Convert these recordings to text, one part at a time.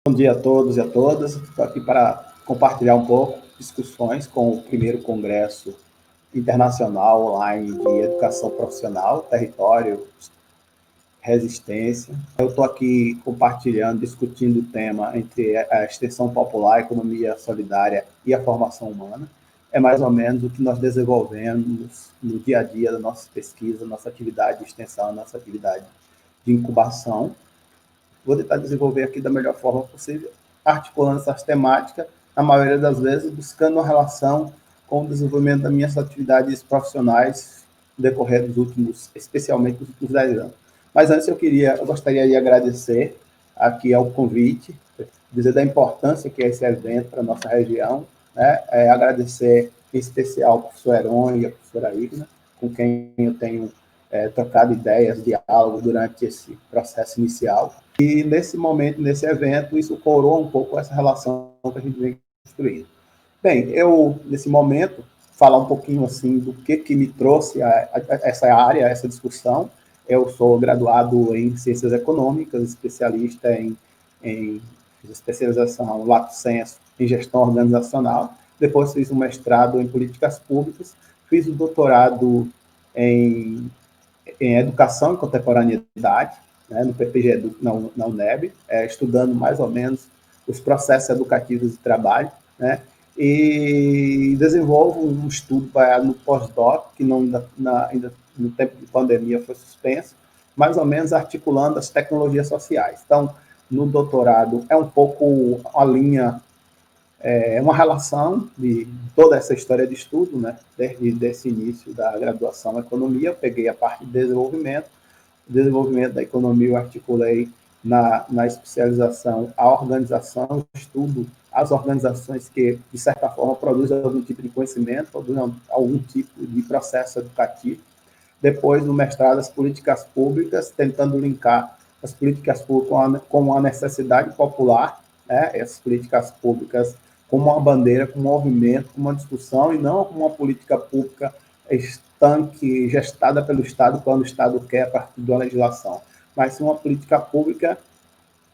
Bom dia a todos e a todas. Estou aqui para compartilhar um pouco discussões com o primeiro Congresso Internacional Online de Educação Profissional, Território, Resistência. Eu estou aqui compartilhando, discutindo o tema entre a extensão popular, a economia solidária e a formação humana. É mais ou menos o que nós desenvolvemos no dia a dia da nossa pesquisa, nossa atividade de extensão, nossa atividade de incubação. Vou tentar desenvolver aqui da melhor forma possível, articulando essas temáticas, na maioria das vezes, buscando uma relação com o desenvolvimento das minhas atividades profissionais no decorrer dos últimos, especialmente dos últimos 10 anos. Mas antes eu gostaria de agradecer aqui ao convite, dizer da importância que é esse evento para a nossa região, né? Agradecer em especial ao professor Heron e à professora Igna, com quem eu tenho trocado ideias, diálogo durante esse processo inicial. E nesse momento, nesse evento, isso coroa um pouco essa relação que a gente vem construindo. Bem, eu, nesse momento, falar um pouquinho assim do que me trouxe a essa área, a essa discussão. Eu sou graduado em Ciências Econômicas, especialista em especialização Lato Sensu em Gestão Organizacional. Depois fiz um mestrado em Políticas Públicas, fiz o doutorado em Educação e Contemporaneidade, né, no PPG Edu, na UNEB, estudando mais ou menos os processos educativos de trabalho, né, e desenvolvo um estudo no pós-doc, que ainda no tempo de pandemia foi suspenso, mais ou menos articulando as tecnologias sociais. Então, no doutorado é um pouco a linha, uma relação de toda essa história de estudo, né, desde esse início da graduação em economia. Eu peguei a parte de desenvolvimento da economia, eu articulei na especialização a organização, o estudo, as organizações que, de certa forma, produzem algum tipo de conhecimento, produzem algum tipo de processo educativo. Depois, no mestrado, as políticas públicas, tentando linkar as políticas públicas com a necessidade popular, né, essas políticas públicas como uma bandeira, como um movimento, como uma discussão, e não como uma política pública estanque, gestada pelo Estado, quando o Estado quer, a partir de uma legislação, mas sim uma política pública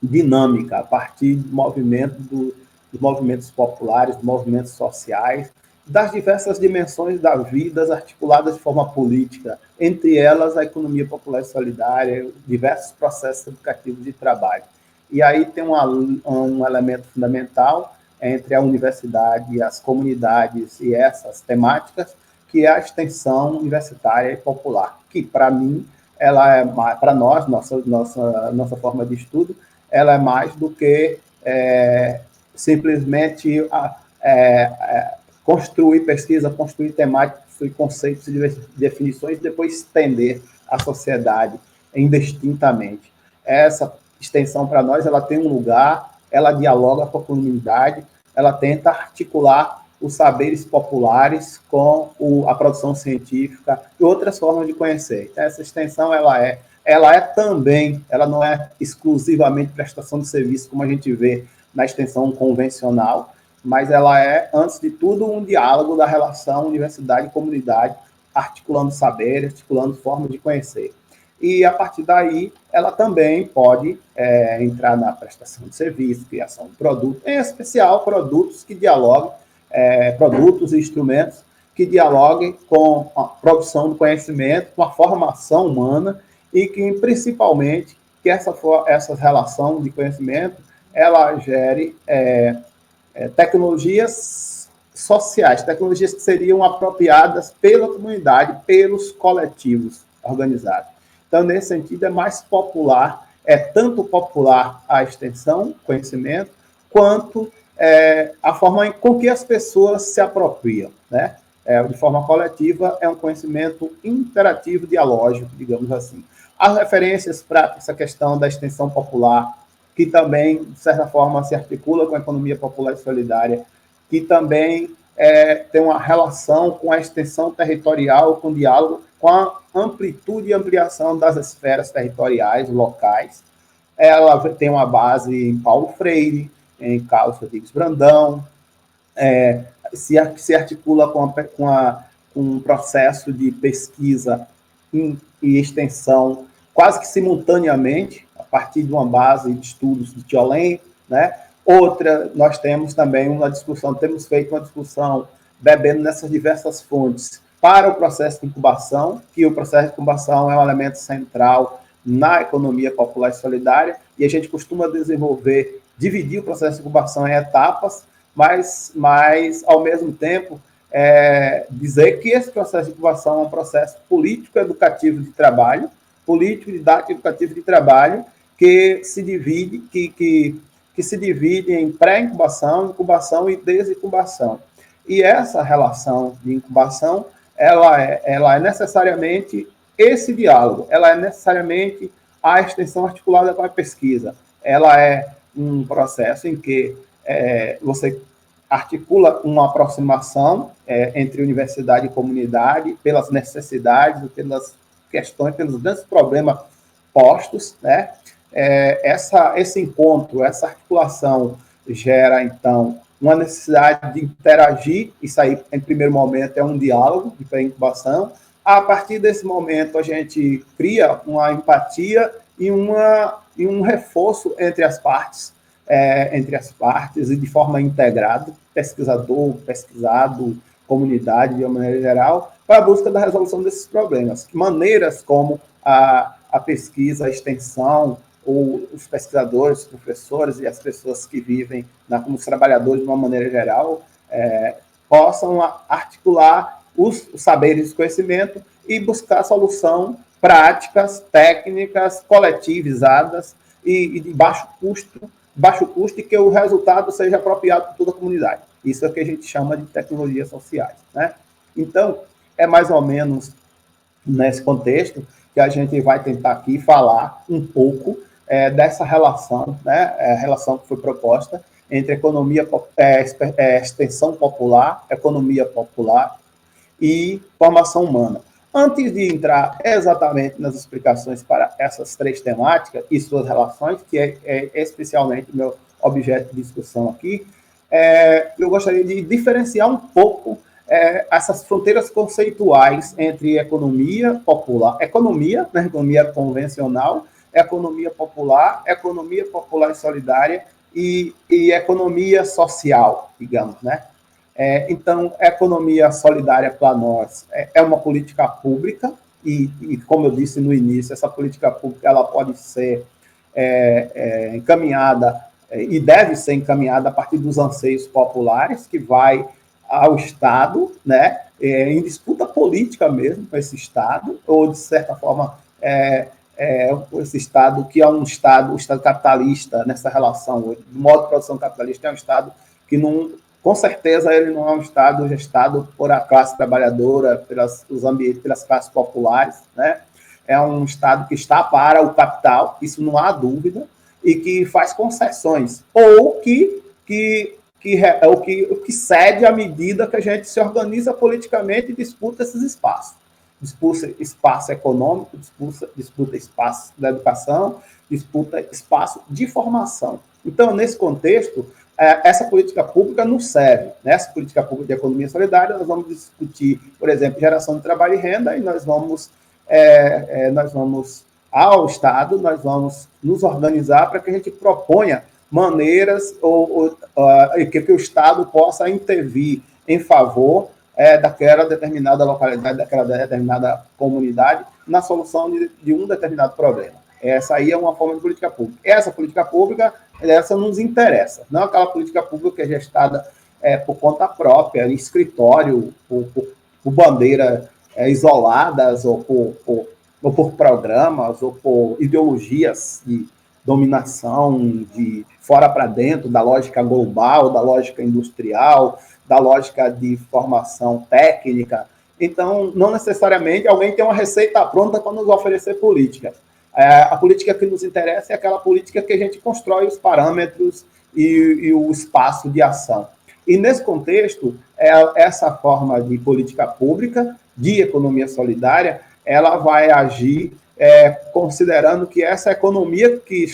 dinâmica, a partir do movimento dos movimentos populares, dos movimentos sociais, das diversas dimensões da vida, articuladas de forma política, entre elas a economia popular e solidária, diversos processos educativos de trabalho. E aí tem um elemento fundamental entre a universidade, as comunidades e essas temáticas, que é a extensão universitária e popular, que para mim, ela é, para nós, nossa forma de estudo, ela é mais do que simplesmente construir pesquisa, construir temática, construir conceitos e definições, e depois estender à sociedade indistintamente. Essa extensão, para nós, ela tem um lugar, ela dialoga com a comunidade, ela tenta articular os saberes populares com a produção científica e outras formas de conhecer. Então, essa extensão, ela é também, ela não é exclusivamente prestação de serviço, como a gente vê na extensão convencional, mas ela é, antes de tudo, um diálogo da relação universidade e comunidade, articulando saberes, articulando formas de conhecer. E, a partir daí, ela também pode entrar na prestação de serviço, criação de produtos, em especial produtos que dialoguem, produtos e instrumentos que dialoguem com a produção do conhecimento, com a formação humana, e que, principalmente, que essa relação de conhecimento, ela gere tecnologias sociais, tecnologias que seriam apropriadas pela comunidade, pelos coletivos organizados. Então, nesse sentido, é mais popular, é tanto popular a extensão, conhecimento, quanto a forma com que as pessoas se apropriam, né? De forma coletiva, é um conhecimento interativo, dialógico, digamos assim. As referências para essa questão da extensão popular, que também, de certa forma, se articula com a economia popular e solidária, que também tem uma relação com a extensão territorial, com o diálogo, com a amplitude e ampliação das esferas territoriais, locais. Ela tem uma base em Paulo Freire, em Carlos Rodrigues Brandão, se articula com um processo de pesquisa e extensão quase que simultaneamente, a partir de uma base de estudos de Tiolen, né? Outra, nós temos também uma discussão, temos feito uma discussão bebendo nessas diversas fontes para o processo de incubação, que o processo de incubação é um elemento central na economia popular e solidária, e a gente costuma desenvolver, dividir o processo de incubação em etapas, mas ao mesmo tempo, dizer que esse processo de incubação é um processo político-educativo de trabalho, político-didático educativo de trabalho, que se divide, que se divide em pré-incubação, incubação e desincubação. E essa relação de incubação, ela é necessariamente esse diálogo, ela é necessariamente a extensão articulada com a pesquisa. Ela é um processo em que você articula uma aproximação entre universidade e comunidade pelas necessidades, pelas questões, pelos grandes problemas postos, né? Esse encontro, essa articulação gera, então, uma necessidade de interagir. Isso aí, em primeiro momento, é um diálogo de pré-incubação. A partir desse momento, a gente cria uma empatia e um reforço entre as partes e de forma integrada, pesquisador, pesquisado, comunidade, de uma maneira geral, para a busca da resolução desses problemas. Maneiras como a pesquisa, a extensão, ou os pesquisadores, os professores e as pessoas que vivem como os trabalhadores de uma maneira geral, possam articular os saberes e conhecimento e buscar solução práticas, técnicas, coletivizadas e de baixo custo e que o resultado seja apropriado por toda a comunidade. Isso é o que a gente chama de tecnologias sociais, né? Então, é mais ou menos nesse contexto que a gente vai tentar aqui falar um pouco dessa relação, né? A relação que foi proposta entre extensão popular, economia popular e formação humana. Antes de entrar exatamente nas explicações para essas três temáticas e suas relações, que é especialmente o meu objeto de discussão aqui, eu gostaria de diferenciar um pouco essas fronteiras conceituais entre economia popular, economia, né, economia convencional, economia popular e solidária e economia social, digamos, né? Então, a economia solidária para nós é uma política pública e, como eu disse no início, essa política pública ela pode ser encaminhada e deve ser encaminhada a partir dos anseios populares, que vai ao Estado, né, em disputa política mesmo com esse Estado, ou, de certa forma, esse Estado que é o Estado capitalista nessa relação. O modo de produção capitalista é um Estado que não... Com certeza, ele não é um Estado gestado por a classe trabalhadora, pelas classes populares, né? É um Estado que está para o capital, isso não há dúvida, e que faz concessões, ou que cede à medida que a gente se organiza politicamente e disputa esses espaços. Disputa espaço econômico, disputa espaço da educação, disputa espaço de formação. Então, nesse contexto, essa política pública não serve. Nessa política pública de economia solidária, nós vamos discutir, por exemplo, geração de trabalho e renda, e nós vamos ao Estado, nós vamos nos organizar para que a gente proponha maneiras que o Estado possa intervir em favor daquela determinada localidade, daquela determinada comunidade, na solução de um determinado problema. Essa aí é uma forma de política pública. Essa política pública, essa nos interessa. Não é aquela política pública que é gestada por conta própria, em escritório, por bandeiras isoladas, ou por programas, ou por ideologias de dominação, de fora para dentro, da lógica global, da lógica industrial, da lógica de formação técnica. Então, não necessariamente alguém tem uma receita pronta para nos oferecer política. A política que nos interessa é aquela política que a gente constrói os parâmetros e o espaço de ação. E, nesse contexto, essa forma de política pública, de economia solidária, ela vai agir considerando que essa economia que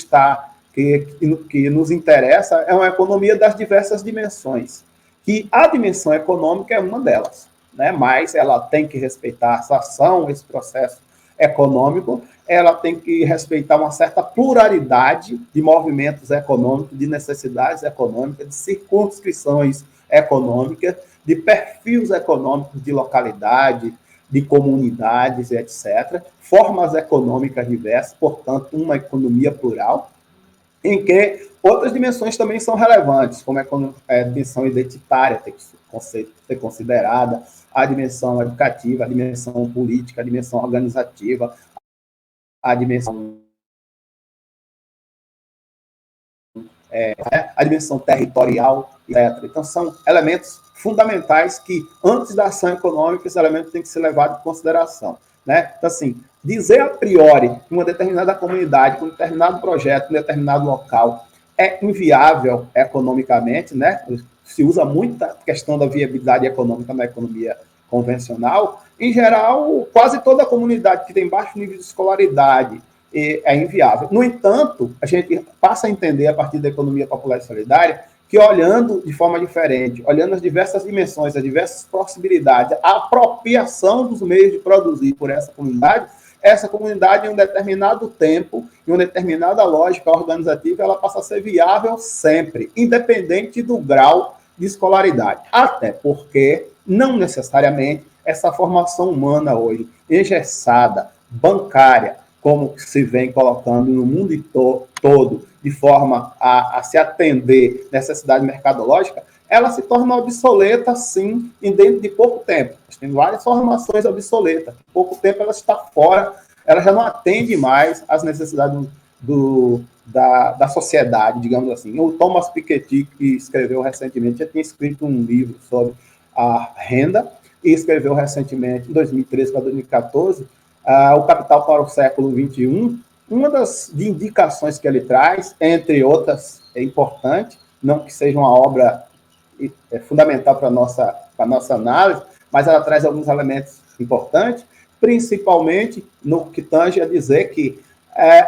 nos interessa é uma economia das diversas dimensões, que a dimensão econômica é uma delas, né? Mas ela tem que respeitar essa ação, esse processo econômico, ela tem que respeitar uma certa pluralidade de movimentos econômicos, de necessidades econômicas, de circunscrições econômicas, de perfis econômicos de localidade, de comunidades, etc. Formas econômicas diversas, portanto, uma economia plural, em que outras dimensões também são relevantes, como a dimensão identitária tem que ser considerada, a dimensão educativa, a dimensão política, a dimensão organizativa, a dimensão territorial, etc. Então, são elementos fundamentais que, antes da ação econômica, esses elementos têm que ser levados em consideração. Né? Então, assim, dizer a priori que uma determinada comunidade, com um determinado projeto, um determinado local, é inviável economicamente, né? Se usa muito a questão da viabilidade econômica na economia convencional. Em geral, quase toda a comunidade que tem baixo nível de escolaridade é inviável. No entanto, a gente passa a entender, a partir da economia popular e solidária, que olhando de forma diferente, olhando as diversas dimensões, as diversas possibilidades, a apropriação dos meios de produzir por essa comunidade em um determinado tempo, em uma determinada lógica organizativa, ela passa a ser viável sempre, independente do grau de escolaridade. Até porque, não necessariamente, essa formação humana hoje, engessada, bancária, como se vem colocando no mundo todo, de forma a se atender necessidade mercadológica, ela se torna obsoleta, sim, dentro de pouco tempo. Tem várias formações obsoletas. Em pouco tempo ela está fora, ela já não atende mais às necessidades da sociedade, digamos assim. O Thomas Piketty, que escreveu recentemente, já tinha escrito um livro sobre a renda, e escreveu recentemente, em 2013 para 2014, o Capital para o Século XXI. Uma das indicações que ele traz, entre outras, é importante, não que seja uma obra fundamental para a nossa análise, mas ela traz alguns elementos importantes, principalmente no que tange a dizer que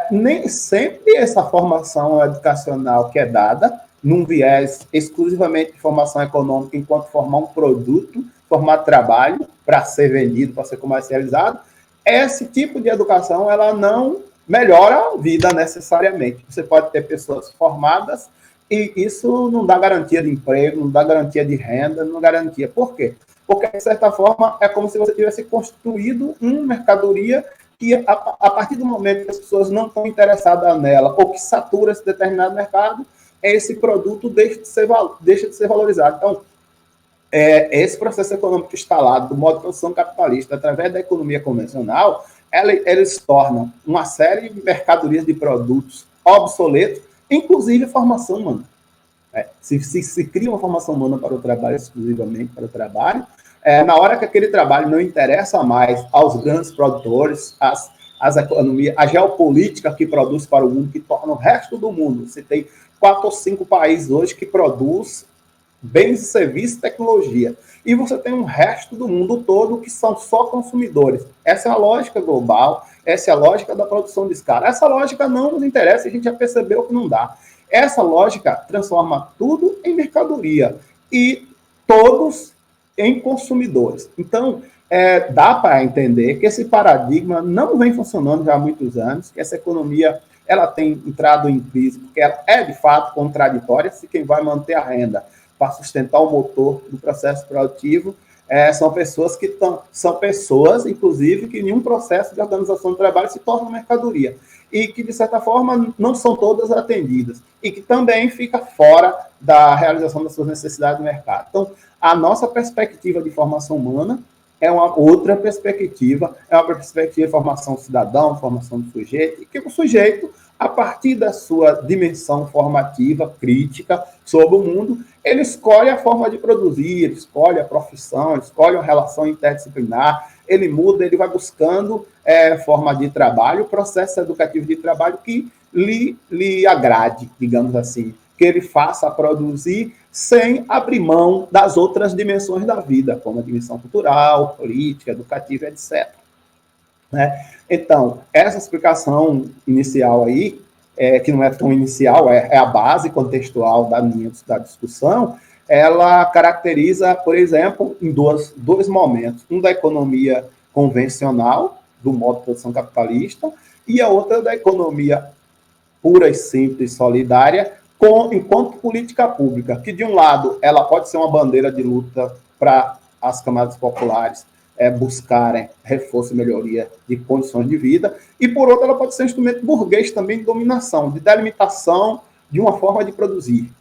nem sempre essa formação educacional que é dada, num viés exclusivamente de formação econômica, enquanto formar um produto, formar trabalho para ser vendido, para ser comercializado, esse tipo de educação ela não melhora a vida necessariamente. Você pode ter pessoas formadas e isso não dá garantia de emprego, não dá garantia de renda, não dá garantia. Por quê? Porque, de certa forma, é como se você tivesse construído uma mercadoria que, a partir do momento que as pessoas não estão interessadas nela ou que satura esse determinado mercado, esse produto deixa de ser valorizado. Então, esse processo econômico instalado do modo de produção capitalista através da economia convencional, eles tornam uma série de mercadorias de produtos obsoletos, inclusive a formação humana. Se cria uma formação humana para o trabalho, exclusivamente para o trabalho, na hora que aquele trabalho não interessa mais aos grandes produtores, as economias, a geopolítica que produz para o mundo, que torna o resto do mundo. Você tem 4 ou 5 países hoje que produzem bens e serviços e tecnologia. E você tem um resto do mundo todo que são só consumidores. Essa é a lógica global, essa é a lógica da produção de escala. Essa lógica não nos interessa, a gente já percebeu que não dá. Essa lógica transforma tudo em mercadoria e todos em consumidores. Então, dá para entender que esse paradigma não vem funcionando já há muitos anos, que essa economia ela tem entrado em crise, porque ela é, de fato, contraditória, se quem vai manter a renda para sustentar o motor do processo produtivo são pessoas, inclusive, que em um processo de organização do trabalho se tornam mercadoria e que, de certa forma, não são todas atendidas e que também fica fora da realização das suas necessidades do mercado. Então, a nossa perspectiva de formação humana é uma outra perspectiva, é uma perspectiva de formação cidadão, formação do sujeito, e que o sujeito, a partir da sua dimensão formativa, crítica sobre o mundo, ele escolhe a forma de produzir, ele escolhe a profissão, ele escolhe a relação interdisciplinar, ele muda, ele vai buscando forma de trabalho, processo educativo de trabalho que lhe agrade, digamos assim, que ele faça produzir sem abrir mão das outras dimensões da vida, como a dimensão cultural, política, educativa, etc. Né? Então, essa explicação inicial aí, que não é tão inicial, é a base contextual da discussão, ela caracteriza, por exemplo, em dois momentos. Um da economia convencional, do modo de produção capitalista, e a outra da economia pura e simples, solidária, enquanto política pública, que de um lado ela pode ser uma bandeira de luta para as camadas populares buscarem reforço e melhoria de condições de vida, e por outro ela pode ser um instrumento burguês também de dominação, de delimitação de uma forma de produzir.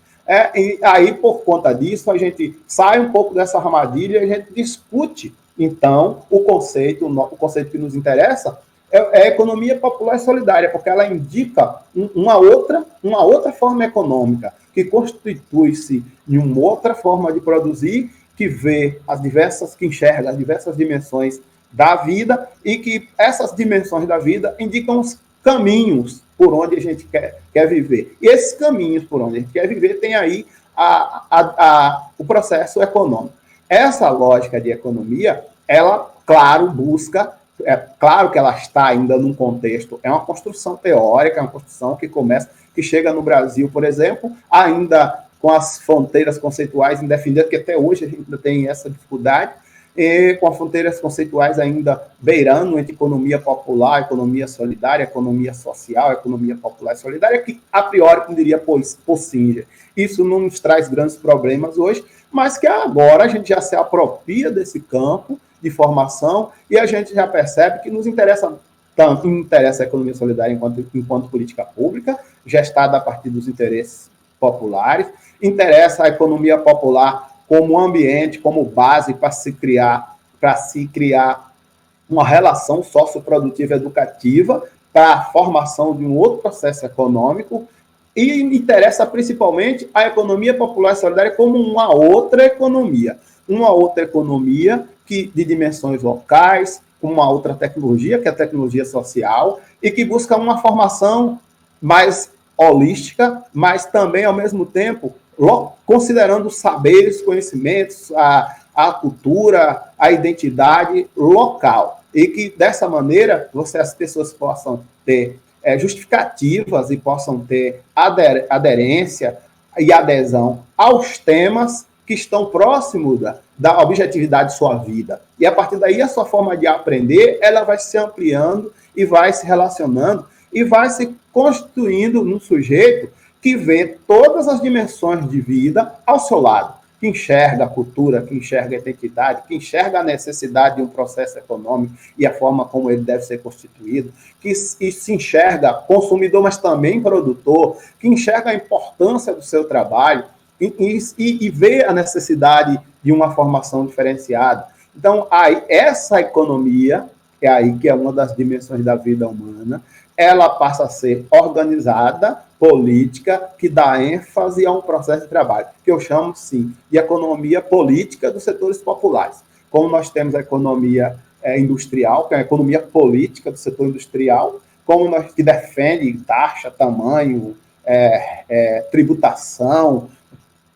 E aí, por conta disso, a gente sai um pouco dessa armadilha e a gente discute, então, o conceito que nos interessa é a economia popular e solidária, porque ela indica uma outra forma econômica, que constitui-se em uma outra forma de produzir, que enxerga as diversas dimensões da vida e que essas dimensões da vida indicam os caminhos por onde a gente quer viver. E esses caminhos por onde a gente quer viver tem aí o processo econômico. Essa lógica de economia, ela, claro, busca... É claro que ela está ainda num contexto, é uma construção teórica, é uma construção que chega no Brasil, por exemplo, ainda com as fronteiras conceituais indefinidas, que até hoje a gente ainda tem essa dificuldade, e com as fronteiras conceituais ainda beirando entre economia popular, economia solidária, economia social, economia popular e solidária, que a priori, como diria Possinger, isso não nos traz grandes problemas hoje, mas que agora a gente já se apropria desse campo de formação e a gente já percebe que nos interessa tanto, interessa a economia solidária enquanto política pública, gestada a partir dos interesses populares, interessa a economia popular como ambiente, como base para se criar uma relação socioprodutiva educativa para a formação de um outro processo econômico, e interessa principalmente a economia popular e solidária como uma outra economia de dimensões locais, uma outra tecnologia, que é a tecnologia social, e que busca uma formação mais holística, mas também, ao mesmo tempo, considerando os saberes, conhecimentos, a cultura, a identidade local. E que, dessa maneira, as pessoas possam ter justificativas e possam ter aderência e adesão aos temas que estão próximos da objetividade de sua vida. E, a partir daí, a sua forma de aprender, ela vai se ampliando e vai se relacionando e vai se constituindo num sujeito que vê todas as dimensões de vida ao seu lado, que enxerga a cultura, que enxerga a identidade, que enxerga a necessidade de um processo econômico e a forma como ele deve ser constituído, que se enxerga consumidor, mas também produtor, que enxerga a importância do seu trabalho e vê a necessidade de uma formação diferenciada. Então, essa economia, que é uma das dimensões da vida humana, ela passa a ser organizada, política, que dá ênfase a um processo de trabalho, que eu chamo, sim, de economia política dos setores populares. Como nós temos a economia industrial, que é a economia política do setor industrial, que defende taxa, tamanho, tributação,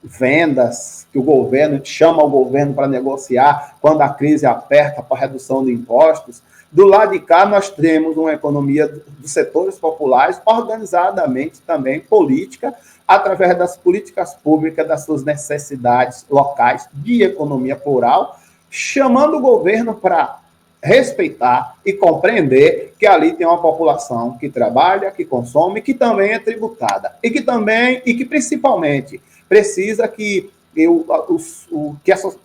vendas, que o governo chama o governo para negociar quando a crise aperta para redução de impostos. Do lado de cá, nós temos uma economia dos setores populares, organizadamente também política, através das políticas públicas, das suas necessidades locais de economia plural, chamando o governo para respeitar e compreender que ali tem uma população que trabalha, que consome, que também é tributada, e que principalmente precisa que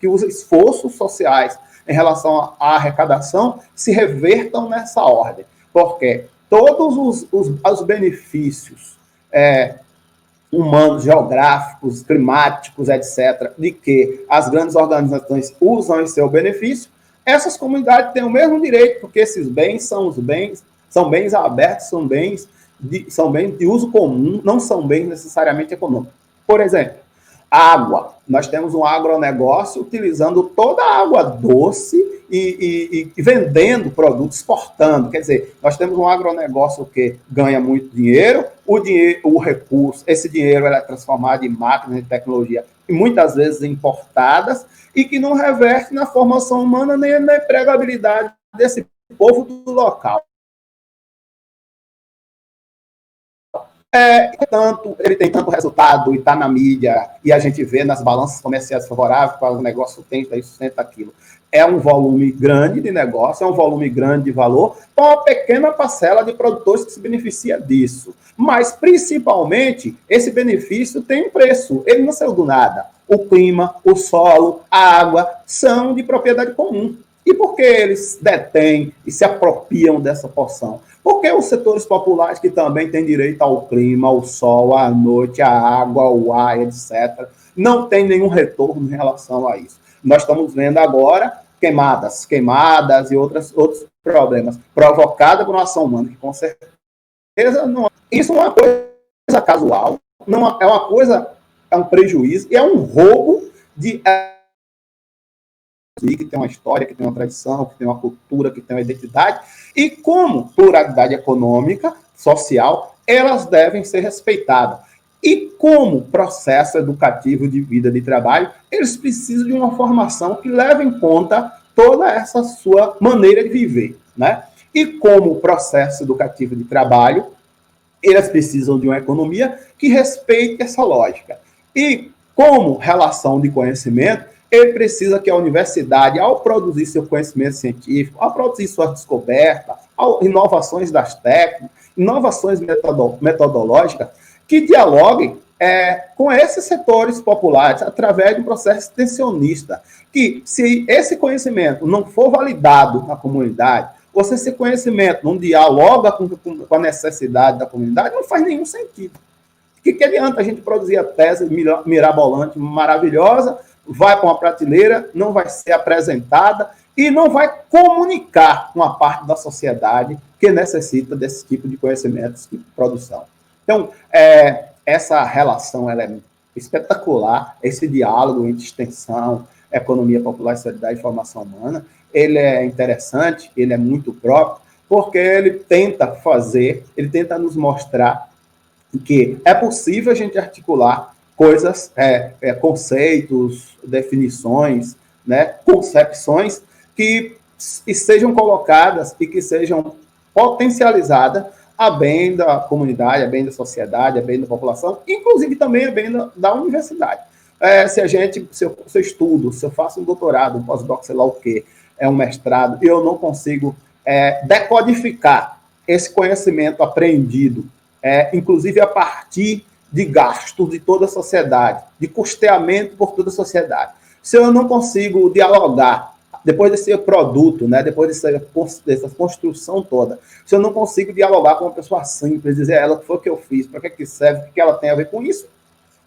os esforços sociais em relação à arrecadação se revertam nessa ordem, porque todos os benefícios humanos, geográficos, climáticos, etc., de que as grandes organizações usam em seu benefício, essas comunidades têm o mesmo direito, porque esses bens são bens abertos, são bens de uso comum, não são bens necessariamente econômicos. Por exemplo, água. Nós temos um agronegócio utilizando toda a água doce e vendendo produtos, exportando. Quer dizer, nós temos um agronegócio que ganha muito dinheiro, o recurso, esse dinheiro é transformado em máquinas de tecnologia, e muitas vezes importadas, e que não reverte na formação humana nem na empregabilidade desse povo do local. Ele tem tanto resultado e está na mídia, e a gente vê nas balanças comerciais favoráveis, para o negócio tem, daí sustenta aquilo. é um volume grande de negócio, é um volume grande de valor, para uma pequena parcela de produtores que se beneficia disso. Mas, principalmente, esse benefício tem um preço, ele não saiu do nada. O clima, o solo, a água são de propriedade comum. E por que eles detêm e se apropriam dessa porção? Porque os setores populares que também têm direito ao clima, ao sol, à noite, à água, ao ar, etc., não têm nenhum retorno em relação a isso. Nós estamos vendo agora queimadas e outros problemas provocados por uma ação humana, que com certeza não, isso não é uma coisa casual, não é uma coisa, é um prejuízo, e é um roubo de que tem uma história, que tem uma tradição, que tem uma cultura, que tem uma identidade, e como pluralidade econômica, social, elas devem ser respeitadas. E como processo educativo de vida de trabalho, eles precisam de uma formação que leve em conta toda essa sua maneira de viver, né? E como processo educativo de trabalho, eles precisam de uma economia que respeite essa lógica. E como relação de conhecimento, ele precisa que a universidade, ao produzir seu conhecimento científico, ao produzir suas descobertas, inovações das técnicas, inovações metodológicas, que dialoguem com esses setores populares através de um processo extensionista, que se esse conhecimento não for validado na comunidade, ou se esse conhecimento não dialoga com a necessidade da comunidade, não faz nenhum sentido. O que adianta a gente produzir a tese mirabolante, maravilhosa, vai para uma prateleira, não vai ser apresentada e não vai comunicar com a parte da sociedade que necessita desse tipo de conhecimento, desse tipo de produção. Então, essa relação ela é espetacular, esse diálogo entre extensão, economia popular, sociedade e formação humana, ele é interessante, ele é muito próprio, porque ele tenta nos mostrar que é possível a gente articular coisas, conceitos, definições, né, concepções que sejam colocadas e que sejam potencializadas a bem da comunidade, a bem da sociedade, a bem da população, inclusive também a bem da universidade. Se eu estudo, se eu faço um doutorado, um pós-doc, sei lá o quê, um mestrado, e eu não consigo decodificar esse conhecimento aprendido, inclusive a partir de gastos de toda a sociedade, de custeamento por toda a sociedade. Se eu não consigo dialogar, depois desse produto, né, depois dessa construção toda, se eu não consigo dialogar com uma pessoa simples, dizer a ela o que foi que eu fiz, para que serve, o que ela tem a ver com isso,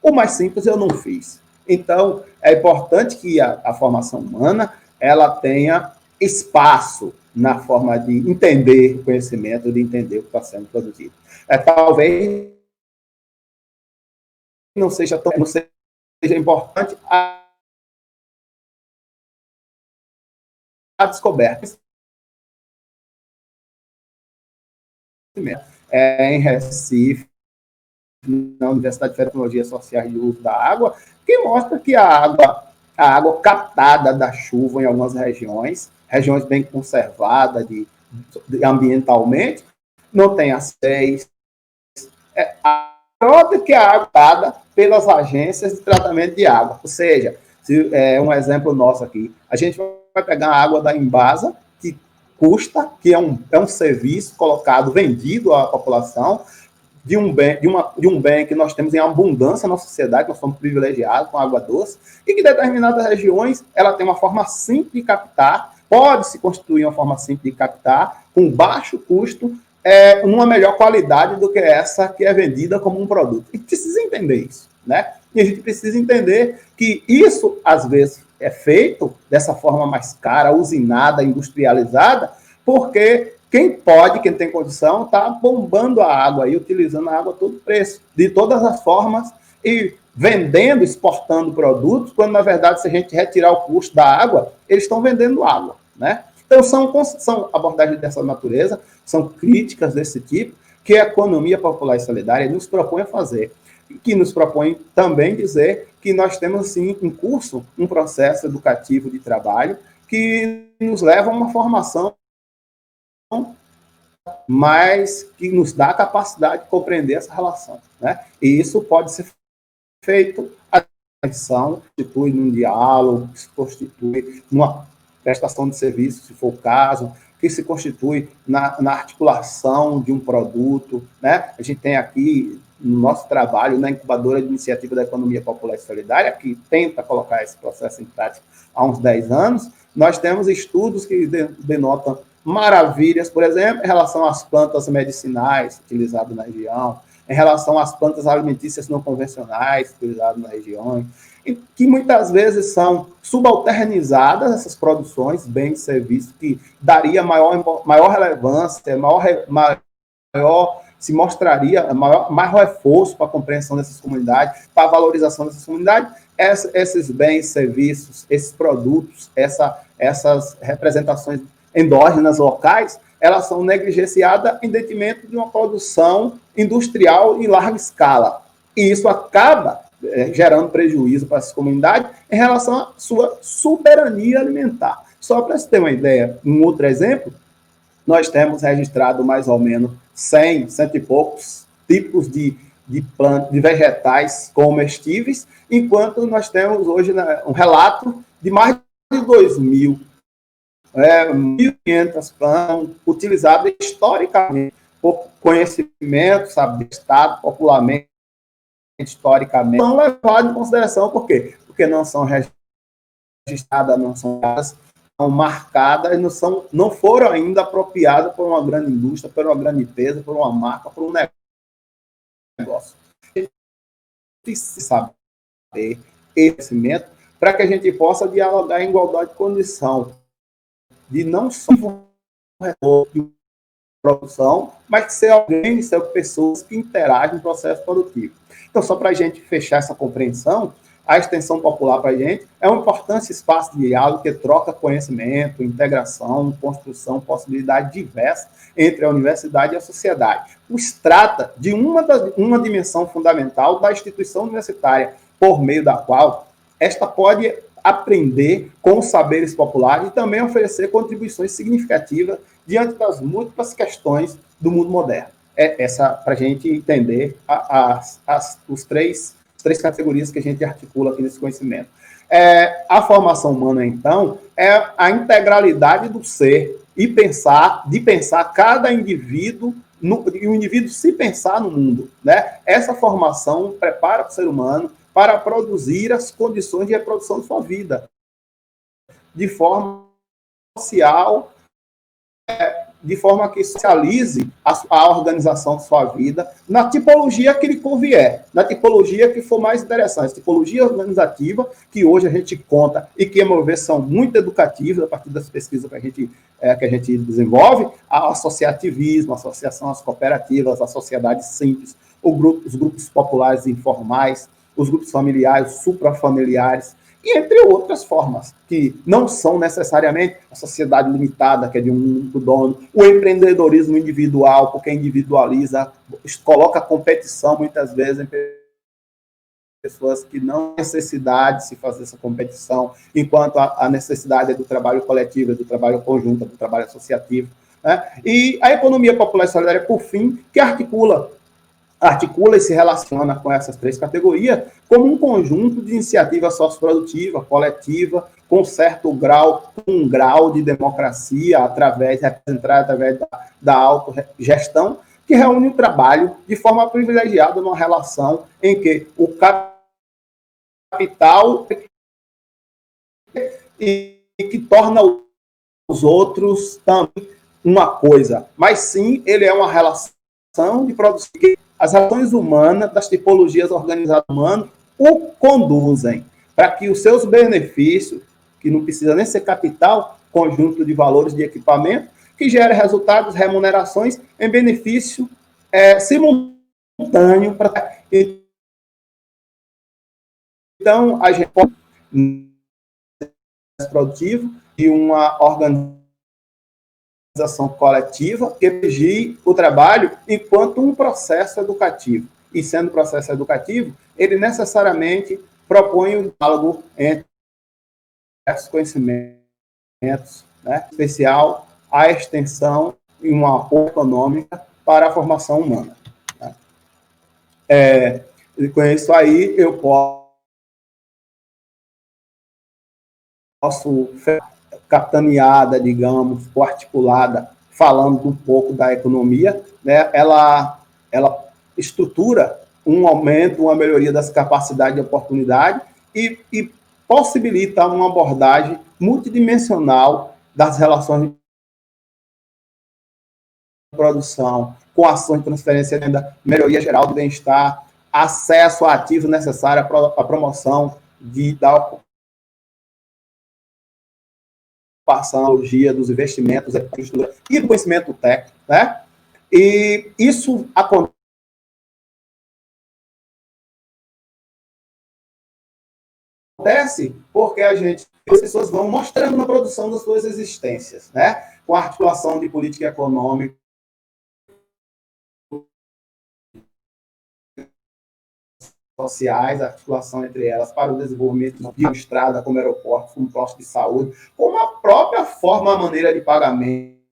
o mais simples eu não fiz. Então, é importante que a formação humana ela tenha espaço na forma de entender o conhecimento, de entender o que está sendo produzido. Talvez não seja importante a descoberta. Em Recife, na Universidade de Tecnologias Sociais de Uso da Água, que mostra que a água captada da chuva em algumas regiões bem conservadas ambientalmente, não tem acesso. Maior do que a água dada pelas agências de tratamento de água. Ou seja, um exemplo nosso aqui, a gente vai pegar a água da Embasa, que custa, que é um serviço vendido à população, de um bem que nós temos em abundância na sociedade, nós somos privilegiados com água doce, e que em determinadas regiões ela tem uma forma simples de captar, pode se constituir uma forma simples de captar, com baixo custo, numa melhor qualidade do que essa que é vendida como um produto. E precisa entender isso, né? E a gente precisa entender que isso, às vezes, é feito dessa forma mais cara, usinada, industrializada, porque quem tem condição, está bombando a água e utilizando a água a todo preço, de todas as formas, e vendendo, exportando produtos, quando, na verdade, se a gente retirar o custo da água, eles estão vendendo água, né? Então, são abordagens dessa natureza, são críticas desse tipo, que a economia popular e solidária nos propõe a fazer, e que nos propõe também dizer que nós temos, sim, em curso um processo educativo de trabalho que nos leva a uma formação, mas que nos dá a capacidade de compreender essa relação, né? E isso pode ser feito a constitui num diálogo, se constitui numa prestação de serviço, se for o caso, que se constitui na articulação de um produto, né? A gente tem aqui no nosso trabalho, na incubadora de iniciativa da economia popular e solidária, que tenta colocar esse processo em prática há uns 10 anos, nós temos estudos que denotam maravilhas, por exemplo, em relação às plantas medicinais utilizadas na região, em relação às plantas alimentícias não convencionais utilizadas na região, que muitas vezes são subalternizadas, essas produções, bens e serviços, que daria maior relevância, se mostraria maior reforço para a compreensão dessas comunidades, para a valorização dessas comunidades, esses bens, serviços, esses produtos, essas representações endógenas locais, elas são negligenciadas em detrimento de uma produção industrial em larga escala. E isso acaba gerando prejuízo para essas comunidades em relação à sua soberania alimentar. Só para você ter uma ideia, um outro exemplo, nós temos registrado mais ou menos 100 e poucos tipos de vegetais comestíveis, enquanto nós temos hoje um relato de mais de 2.000, 1.500 plantas utilizadas historicamente por conhecimento, sabe, do Estado, popularmente, historicamente, são levadas em consideração. Por quê? Porque não são registradas, não são marcadas, não foram ainda apropriadas por uma grande indústria, por uma grande empresa, por uma marca, por um negócio. A gente precisa saber esse conhecimento para que a gente possa dialogar em igualdade de condição, de não só de produção, mas de ser alguém, de ser pessoas que interagem no processo produtivo. Então, só para a gente fechar essa compreensão, a extensão popular para a gente é um importante espaço de diálogo que troca conhecimento, integração, construção, possibilidade diversa entre a universidade e a sociedade. Nos trata de uma dimensão fundamental da instituição universitária, por meio da qual esta pode aprender com os saberes populares e também oferecer contribuições significativas diante das múltiplas questões do mundo moderno. Essa para a gente entender as três categorias que a gente articula aqui nesse conhecimento. A formação humana, então, é a integralidade do ser e de pensar cada indivíduo, e o indivíduo se pensar no mundo, né? Essa formação prepara o ser humano para produzir as condições de reprodução de sua vida, de forma social, de forma que socialize a organização de sua vida na tipologia que lhe convier, na tipologia que for mais interessante, tipologia organizativa, que hoje a gente conta e que, a meu ver, são muito educativas a partir das pesquisas que a gente desenvolve, a associativismo, a associação às cooperativas, a sociedade simples, os grupos populares e informais, os grupos familiares, suprafamiliares, e entre outras formas, que não são necessariamente a sociedade limitada, que é de um único dono, o empreendedorismo individual, porque individualiza, coloca competição, muitas vezes, em pessoas que não têm necessidade de se fazer essa competição, enquanto a necessidade é do trabalho coletivo, é do trabalho conjunto, é do trabalho associativo, né? E a economia popular e solidária, por fim, que articula e se relaciona com essas três categorias como um conjunto de iniciativa socioprodutiva, coletiva, com um grau de democracia representada através da autogestão, que reúne o trabalho de forma privilegiada numa relação em que o capital e que torna os outros também uma coisa, mas sim ele é uma relação de produção. As relações humanas, das tipologias organizadas humanas, o conduzem para que os seus benefícios, que não precisa nem ser capital, conjunto de valores de equipamento, que gere resultados, remunerações em benefício simultâneo. Então, a gente pode produtivo de uma organização coletiva que vigie o trabalho enquanto um processo educativo. E sendo processo educativo, ele necessariamente propõe um diálogo entre os conhecimentos, né, especial a extensão e uma apoio econômica para a formação humana. Né? E com isso aí eu posso capitaneada, digamos, ou articulada, falando um pouco da economia, né? Ela estrutura um aumento, uma melhoria das capacidades de oportunidade e possibilita uma abordagem multidimensional das relações de produção, com ações de transferência de renda, melhoria geral do bem-estar, acesso a ativos necessários à promoção da ocupação, dos investimentos, e do conhecimento técnico, né? E isso acontece porque as pessoas vão mostrando na produção das suas existências, né? Com a articulação de política econômica, sociais, a articulação entre elas para o desenvolvimento de uma estrada, como aeroportos, como postos de saúde, como a própria forma, a maneira de pagamento.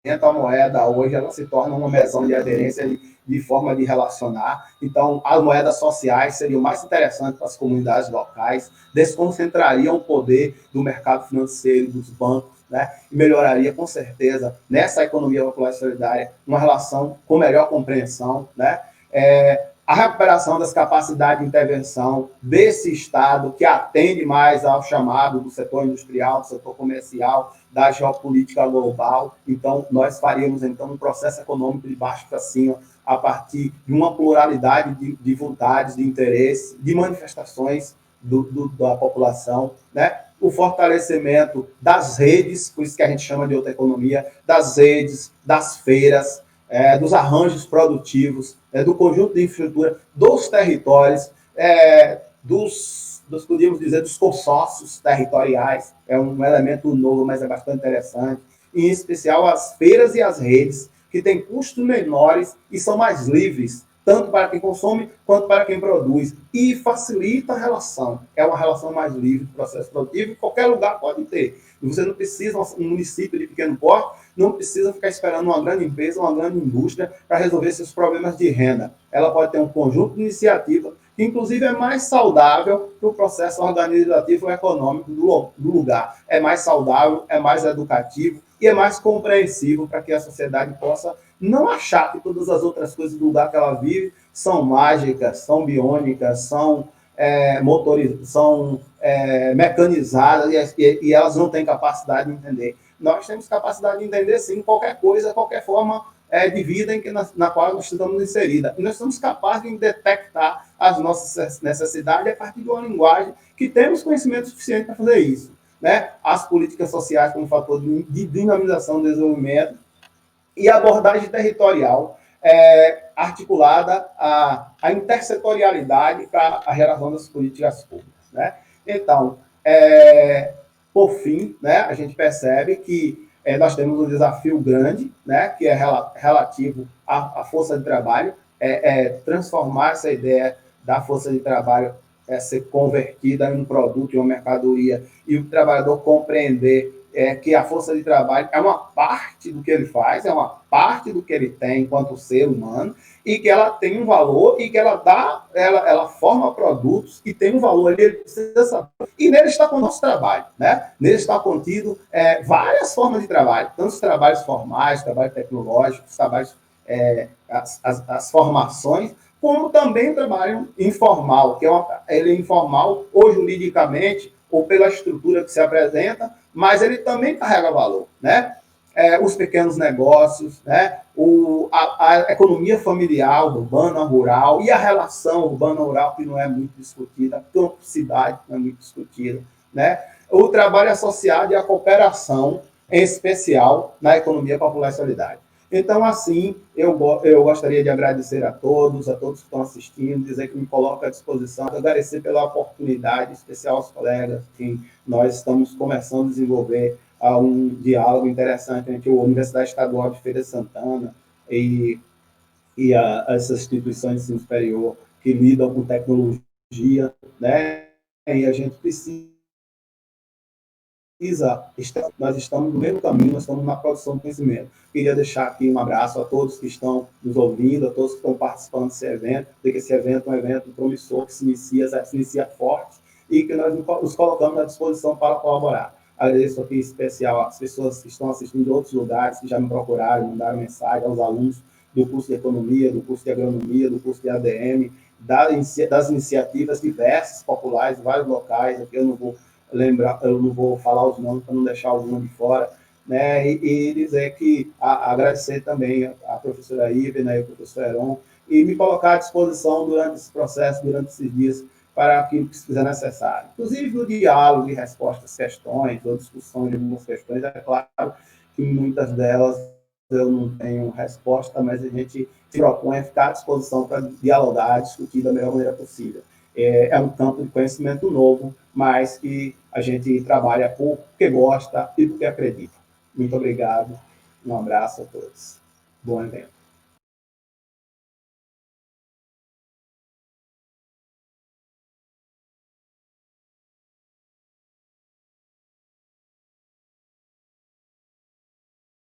A moeda hoje ela se torna uma mesão de aderência de forma de relacionar. Então, as moedas sociais seriam mais interessantes para as comunidades locais, desconcentrariam o poder do mercado financeiro, dos bancos, né? E melhoraria, com certeza, nessa economia popular e solidária, uma relação com melhor compreensão, né? A recuperação das capacidades de intervenção desse Estado, que atende mais ao chamado do setor industrial, do setor comercial, da geopolítica global. Então, nós faríamos um processo econômico de baixo para cima, a partir de uma pluralidade de vontades, de interesses, de manifestações da população, né? O fortalecimento das redes, por isso que a gente chama de outra economia, das redes, das feiras, dos arranjos produtivos, do conjunto de infraestrutura, dos territórios, podíamos dizer, dos consórcios territoriais. É um elemento novo, mas é bastante interessante. Em especial as feiras e as redes, que têm custos menores e são mais livres, tanto para quem consome quanto para quem produz. E facilita a relação. É uma relação mais livre do processo produtivo, e qualquer lugar pode ter. Você não precisa, um município de pequeno porte, não precisa ficar esperando uma grande empresa, uma grande indústria para resolver seus problemas de renda. Ela pode ter um conjunto de iniciativas que, inclusive, é mais saudável que o processo organizativo e econômico do lugar. É mais saudável, é mais educativo e é mais compreensivo para que a sociedade possa não achar que todas as outras coisas do lugar que ela vive são mágicas, são biônicas, são mecanizadas e elas não têm capacidade de entender. Nós temos capacidade de entender, sim, qualquer coisa, qualquer forma de vida na qual nós estamos inseridos. E nós somos capazes de detectar as nossas necessidades a partir de uma linguagem que temos conhecimento suficiente para fazer isso, né? As políticas sociais como fator de dinamização do desenvolvimento e a abordagem territorial articulada à intersetorialidade para a relação das políticas públicas, né? Então, por fim, né, a gente percebe que nós temos um desafio grande, né, que é relativo à força de trabalho, transformar essa ideia da força de trabalho ser convertida em um produto, em uma mercadoria, e o trabalhador compreender que a força de trabalho é uma parte do que ele faz, é uma parte do que ele tem enquanto ser humano, e que ela tem um valor e que ela forma produtos que tem um valor, ele precisa saber. E nele está com o nosso trabalho, né? Nele está contido várias formas de trabalho, tanto os trabalhos formais, trabalhos tecnológicos, trabalhos, as formações, como também o trabalho informal, que ele é informal ou juridicamente, ou pela estrutura que se apresenta, mas ele também carrega valor, né? Os pequenos negócios, né? A economia familiar, urbana, rural, e a relação urbana-rural, que não é muito discutida, a campo-cidade não é muito discutida, né? O trabalho associado e a cooperação, em especial na economia popular e solidária. Então, assim, eu gostaria de agradecer a todos que estão assistindo, dizer que me coloco à disposição, agradecer pela oportunidade, em especial aos colegas, que nós estamos começando a desenvolver um diálogo interessante entre a Universidade Estadual de Feira de Santana e essas instituições de ensino superior que lidam com tecnologia, né? E a gente precisa, nós estamos no mesmo caminho, nós estamos na produção de conhecimento. Queria deixar aqui um abraço a todos que estão nos ouvindo, a todos que estão participando desse evento, de que esse evento é um evento promissor, que se inicia forte e que nós nos colocamos à disposição para colaborar. Agradeço aqui em especial as pessoas que estão assistindo de outros lugares, que já me procuraram, mandaram mensagem aos alunos do curso de Economia, do curso de Agronomia, do curso de ADM, das iniciativas diversas, populares, de vários locais, aqui eu não vou lembrar, eu não vou falar os nomes para não deixar algum de fora, né? E dizer que agradecer também a professora Ivna e o professor Heron, e me colocar à disposição durante esse processo, durante esses dias, para aquilo que se fizer necessário. Inclusive no diálogo e resposta às questões, ou discussão de algumas questões, é claro que muitas delas eu não tenho resposta, mas a gente se propõe a ficar à disposição para dialogar, discutir da melhor maneira possível. É um campo de conhecimento novo, mas que a gente trabalha porque gosta e porque acredita. Muito obrigado, um abraço a todos. Bom evento.